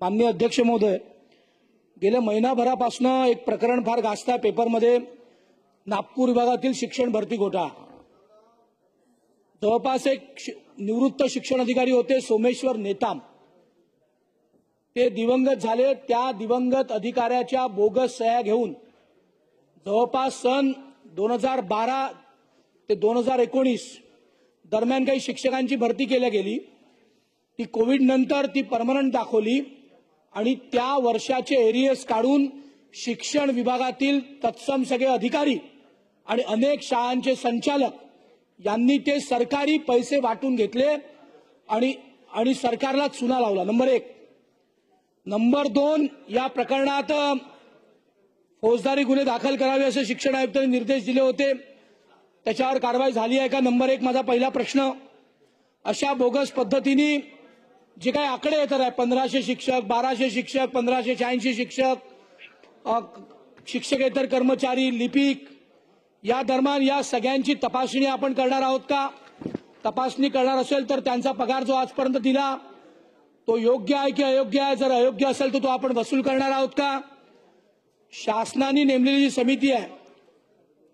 माननीय अध्यक्ष महोदय, गेल्या महिनाभरापासून एक प्रकरण फार गाजतं पेपरमध्ये, नागपूर विभागातील शिक्षण भरती घोटाळा। जवळपास एक निवृत्त शिक्षण अधिकारी होते सोमेश्वर नेताम, ते दिवंगत झाले। त्या दिवंगत अधिकाऱ्याच्या बोगस सह्या घेऊन जवळपास सन 2012 ते 2019 दरम्यान काही शिक्षकांची भरती केली गेली। ती कोविड नंतर ती परमनंट दाखवली आणि त्या वर्षाचे एरियर्स काढून शिक्षण विभागातील तत्सम सगळे अधिकारी आणि अनेक शाळांचे संचालक यांनी ते सरकारी पैसे वाटून घेतले आणि सरकारला चुना लावला। नंबर 1। नंबर 2, या प्रकरणात फौजदारी गुन्हे दाखल करावे असे शिक्षण आयुक्तांनी निर्देश दिले होते, त्याच्यावर कारवाई झाली आहे का? नंबर 1 माझा पहिला प्रश्न। अशा बोगस पद्धतीने जे काही आकडे येतात आहे, 1500 शिक्षक, 1200 शिक्षक, 1586 शिक्षक, शिक्षकेतर कर्मचारी, लिपिक, या दरम्यान या सगळ्यांची तपासणी आपण करणार आहोत का? तपासणी करणार असेल तर त्यांचा पगार जो आजपर्यंत दिला तो योग्य आहे की अयोग्य आहे? जर अयोग्य असेल तर तो आपण वसूल करणार आहोत का? शासनाने नेमलेली जी समिती आहे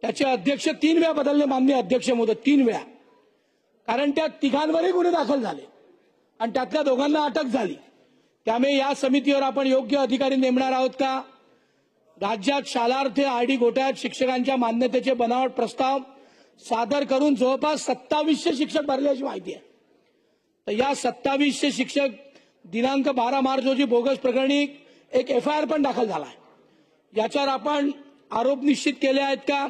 त्याचे अध्यक्ष 3 वेळा बदलले माननीय अध्यक्ष महोदय, 3 वेळा, कारण त्या तिघांवरही गुन्हे दाखल झाले आणि त्यातल्या दोघांना अटक झाली। त्यामुळे या समितीवर आपण योग्य अधिकारी नेमणार आहोत का? राज्यात शालार्थ आयडी घोटाळ्यात शिक्षकांच्या मान्यतेचे बनावट प्रस्ताव सादर करून जवळपास 2700 शिक्षक भरल्याची माहिती आहे। तर या 2700 शिक्षक दिनांक 12 मार्च रोजी बोगस प्रकरणी एक FIR पण दाखल झाला आहे। याच्यावर आपण आरोप निश्चित केले आहेत का?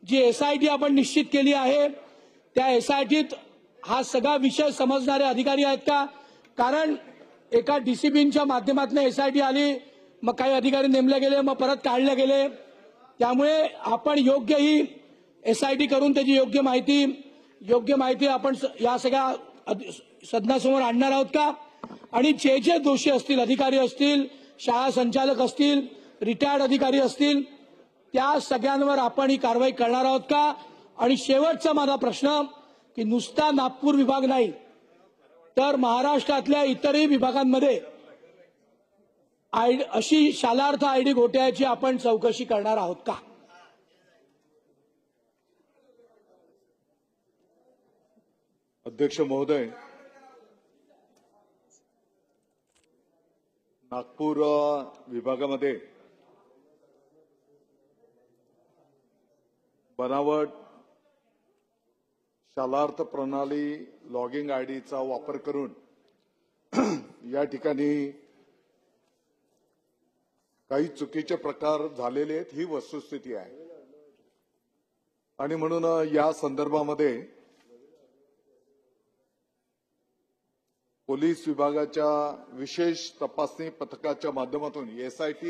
जी SIT आपण निश्चित केली आहे त्या SITत हा सगळा विषय समजणारे अधिकारी आहेत का? कारण एका डिसिप्लिनच्या माध्यमातून SIT आली, मग काही अधिकारी नेमले गेले, मग परत काढले गेले। त्यामुळे आपण योग्य ही SIT करून त्याची योग्य माहिती आपण या सगळ्या सदनासमोर आणणार आहोत का? आणि जे दोषी असतील, अधिकारी असतील, शाळा संचालक असतील, रिटायर्ड अधिकारी असतील, त्या सगळ्यांवर आपण ही कारवाई करणार आहोत का? आणि शेवटचा माझा प्रश्न की नुसता नागपूर विभाग नाही तर महाराष्ट्रातल्या इतरही विभागांमध्ये अशी शालार्थ आयडी घोटाळ्याची आपण चौकशी करणार आहोत का? अध्यक्ष महोदय, नागपूर विभागामध्ये बनावट शालार्थ प्रणाली लॉगिंग आयडीचा वापर करून या ठिकाणी काही चुकीचे प्रकार झालेले आहेत, ही वस्तुस्थिती आहे। आणि म्हणून या संदर्भामध्ये पोलीस विभागाच्या विशेष तपासणी पथकाच्या माध्यमातून SIT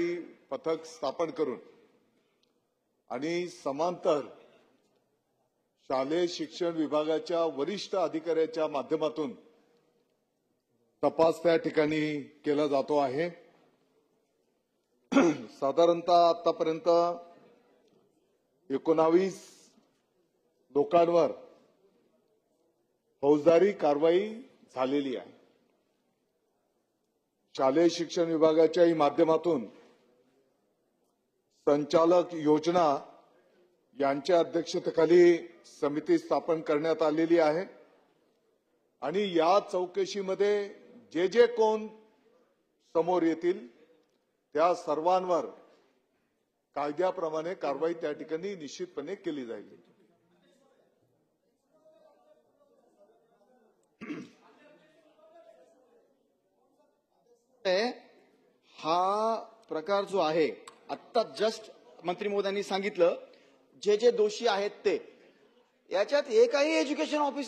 पथक स्थापन करून आणि समांतर शालेय शिक्षण विभागाच्या वरिष्ठ अधिकाऱ्याच्या माध्यमातून तपास त्या ठिकाणी केला जातो आहे। साधारणतः आतापर्यंत 19 लोकांवर फौजदारी कारवाई झालेली आहे। शालेय शिक्षण विभागाच्याही माध्यमातून संचालक योजना यांच्या अध्यक्षतेखाली समिती स्थापन करण्यात आलेली आहे आणि या चौकशीमध्ये जे कोण समोर येतील त्या सर्वांवर कायद्याप्रमाणे कारवाई त्या ठिकाणी निश्चितपणे केली जाईल। हा प्रकार जो आहे आता जस्ट मंत्री महोदयांनी सांगितलं, जे दोषी आहेत ते, याच्यात एकही एज्युकेशन ऑफिसर